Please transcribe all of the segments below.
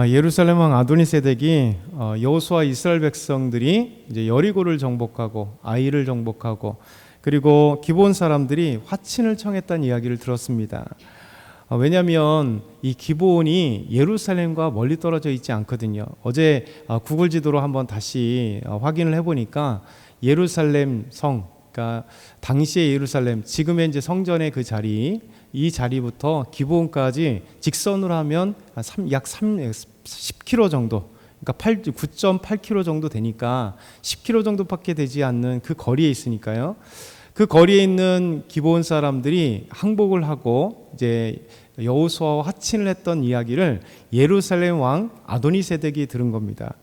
예루살렘 왕 아도니세덱이 여호수아 이스라엘 백성들이 이제 여리고를 정복하고 아이를 정복하고 그리고 기브온 사람들이 화친을 청했다는 이야기를 들었습니다. 왜냐하면 이 기브온이 예루살렘과 멀리 떨어져 있지 않거든요. 어제 구글 지도로 한번 다시 확인을 해보니까 예루살렘 성, 그러니까 당시의 예루살렘, 지금의 이제 성전의 그 자리, 이 자리부터 기브온까지 직선으로 하면 약 10km 정도, 그러니까 9.8km 정도 되니까 10km 정도밖에 되지 않는 그 거리에 있으니까요. 그 거리에 있는 기브온 사람들이 항복을 하고 이제 여호수아와 화친을 했던 이야기를 예루살렘 왕 아도니세덱이 들은 겁니다.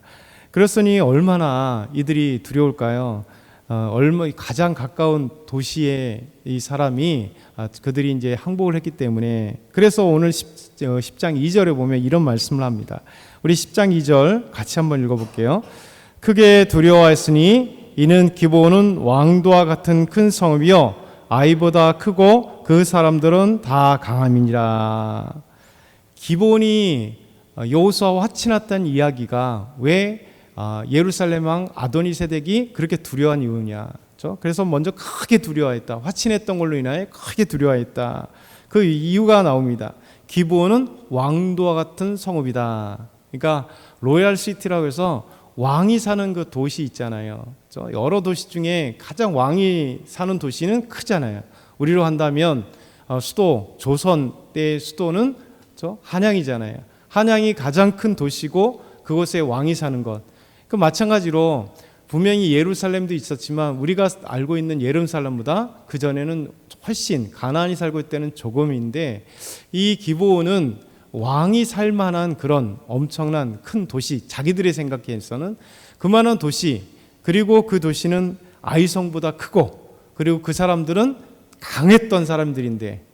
그랬으니 얼마나 이들이 두려울까요? 가장 가까운 도시에 이 사람이 그들이 이제 항복을 했기 때문에. 그래서 오늘 10장 2절에 보면 이런 말씀을 합니다. 우리 10장 2절 같이 한번 읽어볼게요. 크게 두려워하였으니 이는 기브온은 왕도와 같은 큰 성읍이요 아이보다 크고 그 사람들은 다 강함이니라. 기브온이 여호수아와 화친했다는 이야기가 왜 예루살렘 왕 아도니세덱이 그렇게 두려워한 이유냐. 그래서 먼저 크게 두려워했다. 화친했던 걸로 인하여 크게 두려워했다. 그 이유가 나옵니다. 기브온은 왕도와 같은 성읍이다. 그러니까 로얄 시티라고 해서 왕이 사는 그 도시 있잖아요. 여러 도시 중에 가장 왕이 사는 도시는 크잖아요. 우리로 한다면 수도, 조선 때의 수도는 한양이잖아요. 한양이 가장 큰 도시고 그곳에 왕이 사는 것. 그 마찬가지로 분명히 예루살렘도 있었지만 우리가 알고 있는 예루살렘보다 그 전에는 훨씬 가나안이 살고 있을 때는 조금인데, 이 기브온은 왕이 살 만한 그런 엄청난 큰 도시, 자기들의 생각에서는 그만한 도시, 그리고 그 도시는 아이성보다 크고 그리고 그 사람들은 강했던 사람들인데,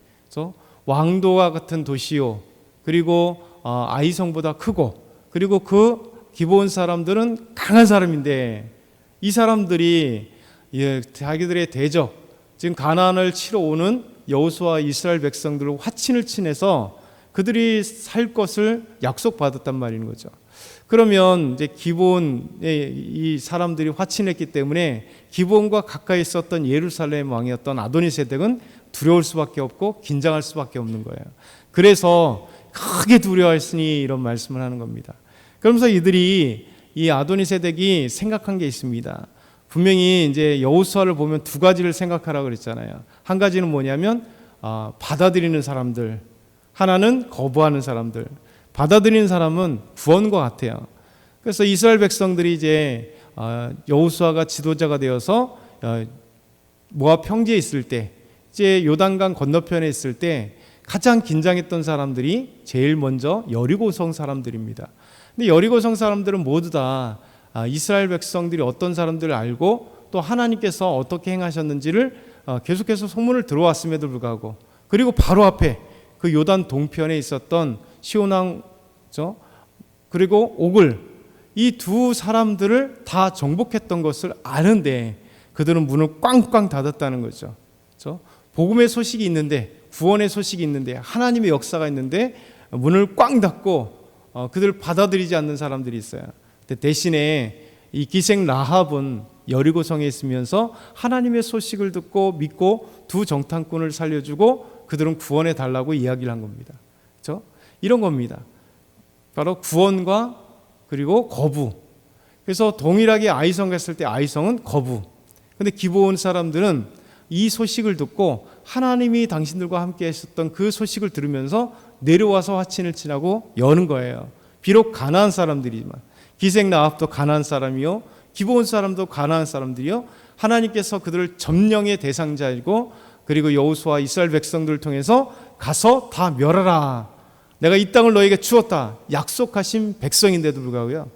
왕도와 같은 도시요, 그리고 아이성보다 크고 그리고 그 기브온 사람들은 강한 사람인데, 이 사람들이 자기들의 대적, 지금 가나안을 치러 오는 여호수아 이스라엘 백성들을 화친을 친해서 그들이 살 것을 약속받았단 말인 거죠. 그러면 이제 기브온의 이 사람들이 화친했기 때문에 기브온과 가까이 있었던 예루살렘 왕이었던 아도니세덱은 두려울 수밖에 없고 긴장할 수밖에 없는 거예요. 그래서 크게 두려워했으니 이런 말씀을 하는 겁니다. 그러면서 이들이, 이 아도니세덱이 생각한 게 있습니다. 분명히 이제 여호수아를 보면 두 가지를 생각하라고 그랬잖아요. 한 가지는 뭐냐면 받아들이는 사람들, 하나는 거부하는 사람들. 받아들이는 사람은 구원과 같아요. 그래서 이스라엘 백성들이 이제 여호수아가 지도자가 되어서 모압 평지에 있을 때, 이제 요단강 건너편에 있을 때 가장 긴장했던 사람들이 제일 먼저 여리고성 사람들입니다. 근데 여리고성 사람들은 모두 다 이스라엘 백성들이 어떤 사람들을 알고 또 하나님께서 어떻게 행하셨는지를 계속해서 소문을 들어왔음에도 불구하고, 그리고 바로 앞에 그 요단 동편에 있었던 시온왕 그리고 오글, 이 두 사람들을 다 정복했던 것을 아는데 그들은 문을 꽝꽝 닫았다는 거죠. 복음의 소식이 있는데, 구원의 소식이 있는데, 하나님의 역사가 있는데 문을 꽝 닫고 그들을 받아들이지 않는 사람들이 있어요. 대신에 이 기생 라합은 여리고성에 있으면서 하나님의 소식을 듣고 믿고 두 정탐꾼을 살려주고 그들은 구원해 달라고 이야기를 한 겁니다. 이런 겁니다. 바로 구원과 그리고 거부. 그래서 동일하게 아이성 갔을 때 아이성은 거부. 근데 기브온 사람들은 이 소식을 듣고 하나님이 당신들과 함께 하셨던 그 소식을 들으면서 내려와서 화친을 친하고 여는 거예요. 비록 가나안 사람들이지만, 기생 라합도 가나안 사람이요, 기브온 사람도 가나안 사람들이요, 하나님께서 그들을 점령의 대상자이고 그리고 여호수아 이스라엘 백성들을 통해서 가서 다 멸하라, 내가 이 땅을 너에게 주었다 약속하신 백성인데도 불구하고요,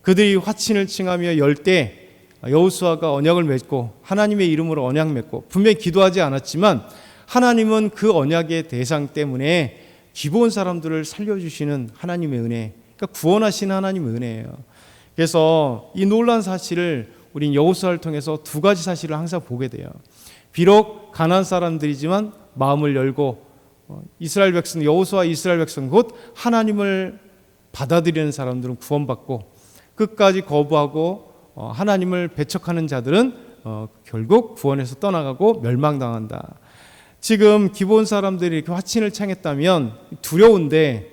그들이 화친을 칭하며 열 때 여호수아가 언약을 맺고 하나님의 이름으로 언약 맺고 분명히 기도하지 않았지만 하나님은 그 언약의 대상 때문에 기브온 사람들을 살려주시는 하나님의 은혜, 그러니까 구원하시는 하나님의 은혜예요. 그래서 이 놀라운 사실을 우린 여호수아를 통해서 두 가지 사실을 항상 보게 돼요. 비록 가나안 사람들이지만 마음을 열고 이스라엘 백성, 여호수아 이스라엘 백성 곧 하나님을 받아들이는 사람들은 구원받고 끝까지 거부하고 하나님을 배척하는 자들은 결국 구원에서 떠나가고 멸망당한다. 지금 기브온 사람들이 이렇게 화친을 청했다면 두려운데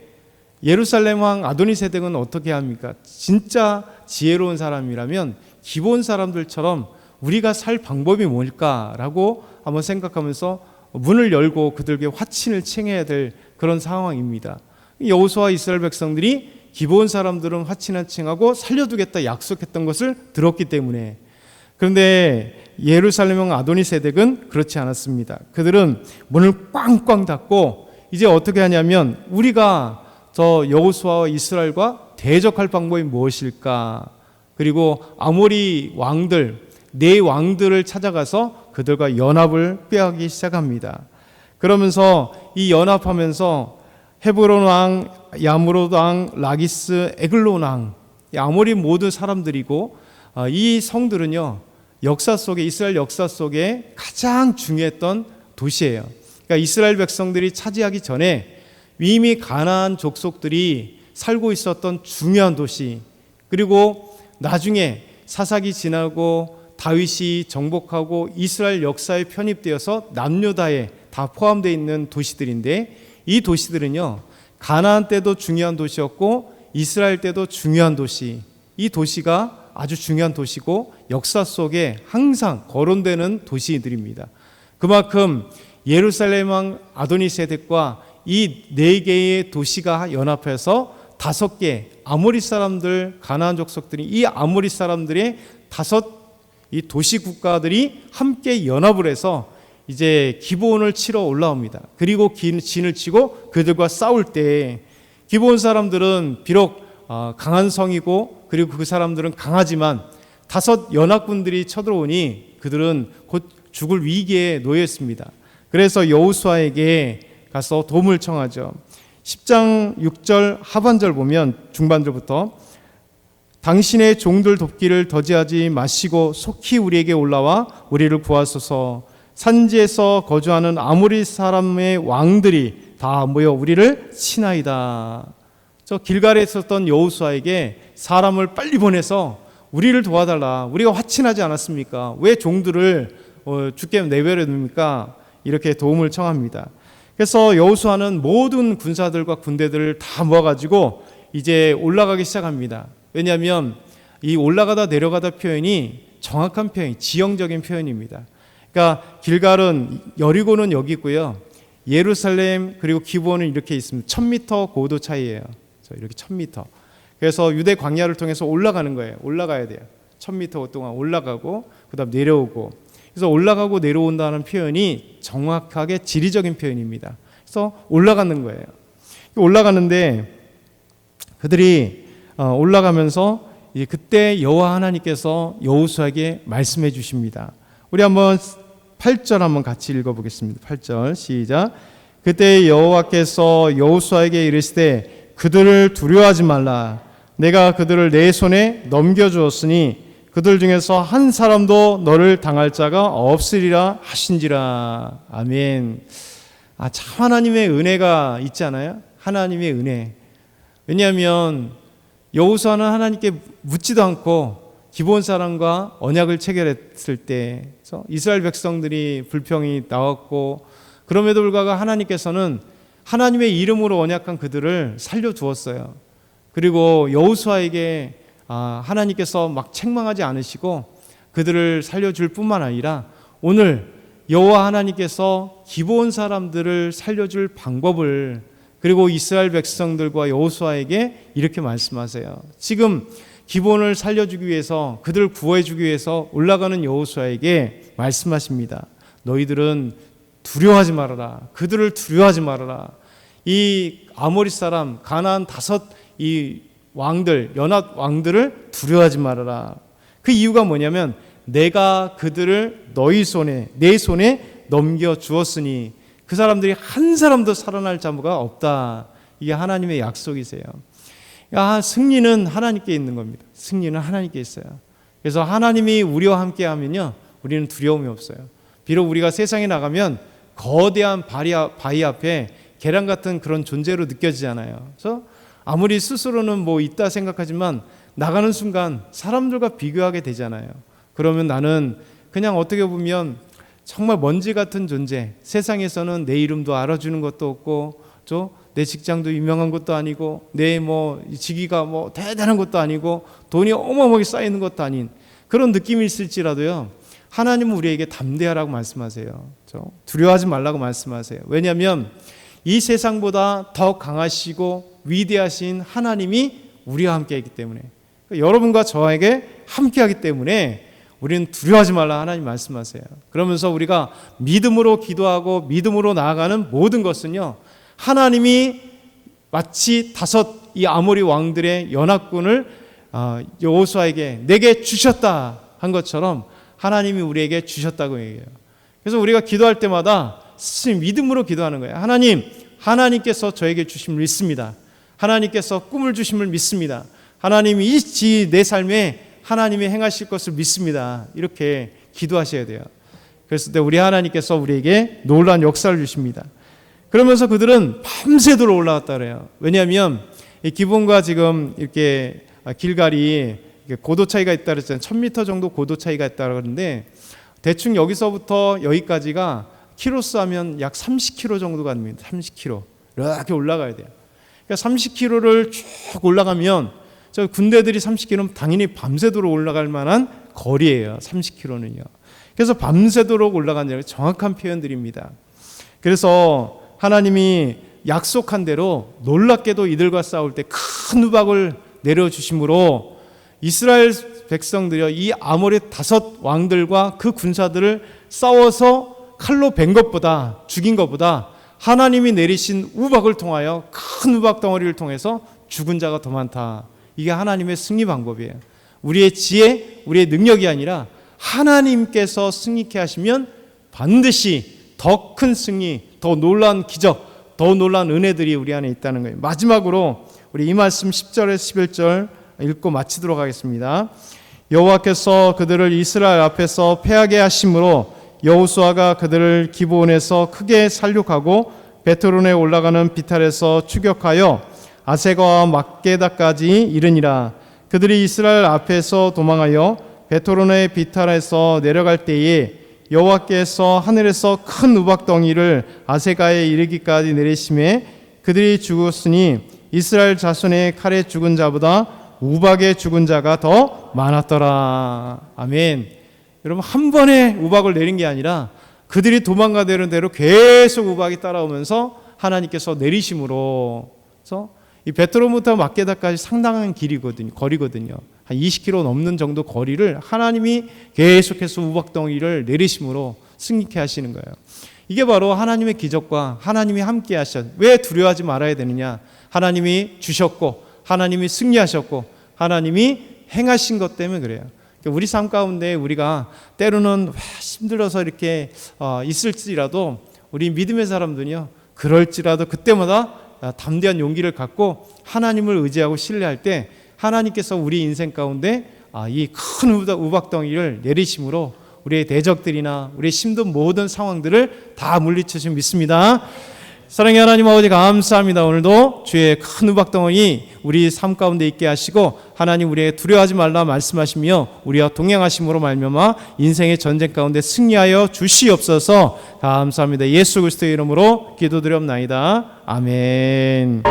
예루살렘 왕 아도니세덱은 어떻게 합니까? 진짜 지혜로운 사람이라면 기브온 사람들처럼 우리가 살 방법이 뭘까라고 한번 생각하면서 문을 열고 그들에게 화친을 청해야 될 그런 상황입니다. 여호수아와 이스라엘 백성들이 기브온 사람들은 화친을 청하고 살려두겠다 약속했던 것을 들었기 때문에. 그런데 예루살렘 왕 아도니세덱은 그렇지 않았습니다. 그들은 문을 꽝꽝 닫고 이제 어떻게 하냐면 우리가 저 여호수아와 이스라엘과 대적할 방법이 무엇일까? 그리고 아모리 왕들, 네 왕들을 찾아가서 그들과 연합을 꾀하기 시작합니다. 그러면서 이 연합하면서 헤브론 왕, 야므롯 왕, 라기스, 에글론 왕, 아모리 모든 사람들이고 이 성들은요 역사 속에 이스라엘 역사 속에 가장 중요했던 도시예요. 그러니까 이스라엘 백성들이 차지하기 전에 이미 가나안 족속들이 살고 있었던 중요한 도시, 그리고 나중에 사사기 지나고 다윗이 정복하고 이스라엘 역사에 편입되어서 남유다에 다 포함되어 있는 도시들인데 이 도시들은요 가나안 때도 중요한 도시였고 이스라엘 때도 중요한 도시, 이 도시가 아주 중요한 도시고 역사 속에 항상 거론되는 도시들입니다. 그만큼 예루살렘 왕 아도니세덱과 이 네 개의 도시가 연합해서 5개 아모리 사람들, 가나안 족속들이 이 아모리 사람들의 5이 도시 국가들이 함께 연합을 해서 이제 기브온을 치러 올라옵니다. 그리고 진을 치고 그들과 싸울 때 기브온 사람들은 비록 강한 성이고 그리고 그 사람들은 강하지만 5 연합군들이 쳐들어오니 그들은 곧 죽을 위기에 놓여 있습니다. 그래서 여호수아에게 가서 도움을 청하죠. 10장 6절 하반절 보면 중반절부터 당신의 종들 돕기를 더디하지 마시고 속히 우리에게 올라와 우리를 구하소서. 산지에서 거주하는 아모리 사람의 왕들이 다 모여 우리를 치나이다. 저 길갈에 있었던 여호수아에게 사람을 빨리 보내서 우리를 도와달라. 우리가 화친하지 않았습니까? 왜 종들을 죽게 내버려 둡니까? 이렇게 도움을 청합니다. 그래서 여호수아는 모든 군사들과 군대들을 다 모아가지고 이제 올라가기 시작합니다. 왜냐하면 이 올라가다 내려가다 표현이 정확한 표현, 지형적인 표현입니다. 그러니까 길갈은 여리고는 여기 있고요. 예루살렘 그리고 기브온은 이렇게 있습니다. 1000m 고도 차이예요. 이렇게 1000m. 그래서 유대 광야를 통해서 올라가는 거예요. 올라가야 돼요. 1000m 동안 올라가고 그다음 내려오고. 그래서 올라가고 내려온다는 표현이 정확하게 지리적인 표현입니다. 그래서 올라가는 거예요. 올라가는데 그들이 올라가면서 그때 여호와 하나님께서 여호수아에게 말씀해 주십니다. 우리 한번 8절 한번 같이 읽어보겠습니다. 8절 시작. 그때 여호와께서 여호수아에게 이르시되 그들을 두려워하지 말라. 내가 그들을 내 손에 넘겨주었으니 그들 중에서 한 사람도 너를 당할 자가 없으리라 하신지라. 아멘. 참 하나님의 은혜가 있지 않아요? 하나님의 은혜. 왜냐하면 여호수아는 하나님께 묻지도 않고 기브온 사람과 언약을 체결했을 때 이스라엘 백성들이 불평이 나왔고 그럼에도 불구하고 하나님께서는 하나님의 이름으로 언약한 그들을 살려두었어요. 그리고 여호수아에게 하나님께서 막 책망하지 않으시고 그들을 살려줄 뿐만 아니라 오늘 여호와 하나님께서 기브온 사람들을 살려줄 방법을 그리고 이스라엘 백성들과 여호수아에게 이렇게 말씀하세요. 지금 기브온을 살려주기 위해서 그들을 구해주기 위해서 올라가는 여호수아에게 말씀하십니다. 너희들은 두려워하지 말아라. 그들을 두려워하지 말아라. 이 아모리 사람 가나안 5이 왕들, 연합 왕들을 두려워하지 말아라. 그 이유가 뭐냐면 내가 그들을 너희 손에, 내 손에 넘겨주었으니 그 사람들이 한 사람도 살아날 자가 없다. 이게 하나님의 약속이세요. 승리는 하나님께 있는 겁니다. 승리는 하나님께 있어요. 그래서 하나님이 우리와 함께 하면요 우리는 두려움이 없어요. 비록 우리가 세상에 나가면 거대한 바위 앞에 계란 같은 그런 존재로 느껴지잖아요. 그래서 아무리 스스로는 뭐 있다 생각하지만 나가는 순간 사람들과 비교하게 되잖아요. 그러면 나는 그냥 어떻게 보면 정말 먼지 같은 존재, 세상에서는 내 이름도 알아주는 것도 없고 내 직장도 유명한 것도 아니고 내 뭐 직위가 뭐 대단한 것도 아니고 돈이 어마어마하게 쌓이는 것도 아닌 그런 느낌이 있을지라도요, 하나님은 우리에게 담대하라고 말씀하세요. 두려워하지 말라고 말씀하세요. 왜냐하면 이 세상보다 더 강하시고 위대하신 하나님이 우리와 함께하기 때문에, 여러분과 저에게 함께하기 때문에 우리는 두려워하지 말라 하나님 말씀하세요. 그러면서 우리가 믿음으로 기도하고 믿음으로 나아가는 모든 것은요, 하나님이 마치 5 이 아모리 왕들의 연합군을 여호수아에게 내게 주셨다 한 것처럼 하나님이 우리에게 주셨다고 얘기해요. 그래서 우리가 기도할 때마다 믿음으로 기도하는 거예요. 하나님께서 저에게 주심을 믿습니다. 하나님께서 꿈을 주심을 믿습니다. 하나님이 내 삶에 하나님이 행하실 것을 믿습니다. 이렇게 기도하셔야 돼요. 그랬을 때 우리 하나님께서 우리에게 놀라운 역사를 주십니다. 그러면서 그들은 밤새도록 올라갔다 그래요. 왜냐하면 이 기본과 지금 이렇게 길갈이 고도 차이가 있다 그랬잖아요. 1000m 정도 고도 차이가 있다 그러는데 대충 여기서부터 여기까지가 키로수 하면 약 30km 정도가 됩니다. 30km 이렇게 올라가야 돼요. 그러니까 30km를 쭉 올라가면 저 군대들이 30km면 당연히 밤새도록 올라갈 만한 거리예요. 30km는요. 그래서 밤새도록 올라간다는 정확한 표현들입니다. 그래서 하나님이 약속한 대로 놀랍게도 이들과 싸울 때 큰 우박을 내려주심으로 이스라엘 백성들이요, 이 아모리 5 왕들과 그 군사들을 싸워서 칼로 벤 것보다, 죽인 것보다 하나님이 내리신 우박을 통하여 큰 우박 덩어리를 통해서 죽은 자가 더 많다. 이게 하나님의 승리 방법이에요. 우리의 지혜, 우리의 능력이 아니라 하나님께서 승리케 하시면 반드시 더 큰 승리, 더 놀라운 기적, 더 놀라운 은혜들이 우리 안에 있다는 거예요. 마지막으로 우리 이 말씀 10절에서 11절 읽고 마치도록 하겠습니다. 여호와께서 그들을 이스라엘 앞에서 패하게 하심으로 여호수아가 그들을 기브온에서 크게 살육하고 베트론에 올라가는 비탈에서 추격하여 아세가와 막게다까지 이르니라. 그들이 이스라엘 앞에서 도망하여 베트론의 비탈에서 내려갈 때에 여호와께서 하늘에서 큰 우박덩이를 아세가에 이르기까지 내리심에 그들이 죽었으니 이스라엘 자손의 칼에 죽은 자보다 우박에 죽은 자가 더 많았더라. 아멘. 여러분, 한 번에 우박을 내린 게 아니라 그들이 도망가려는 대로 계속 우박이 따라오면서 하나님께서 내리심으로, 그래서 이 베트론부터 막게다까지 상당한 거리거든요. 한 20km 넘는 정도 거리를 하나님이 계속해서 우박덩이를 내리심으로 승리케 하시는 거예요. 이게 바로 하나님의 기적과 하나님이 함께 하셨. 왜 두려워하지 말아야 되느냐? 하나님이 주셨고 하나님이 승리하셨고 하나님이 행하신 것 때문에 그래요. 우리 삶 가운데 우리가 때로는 힘들어서 이렇게 있을지라도 우리 믿음의 사람들이요, 그럴지라도 그때마다 담대한 용기를 갖고 하나님을 의지하고 신뢰할 때 하나님께서 우리 인생 가운데 이 큰 우박덩이를 내리심으로 우리의 대적들이나 우리의 힘든 모든 상황들을 다 물리치신 믿습니다. 사랑의 하나님 아버지, 감사합니다. 오늘도 주의 큰 우박덩어리 우리 삶 가운데 있게 하시고 하나님 우리에게 두려워하지 말라 말씀하시며 우리와 동행하심으로 말미암아 인생의 전쟁 가운데 승리하여 주시옵소서. 감사합니다. 예수 그리스도의 이름으로 기도드렸나이다. 아멘.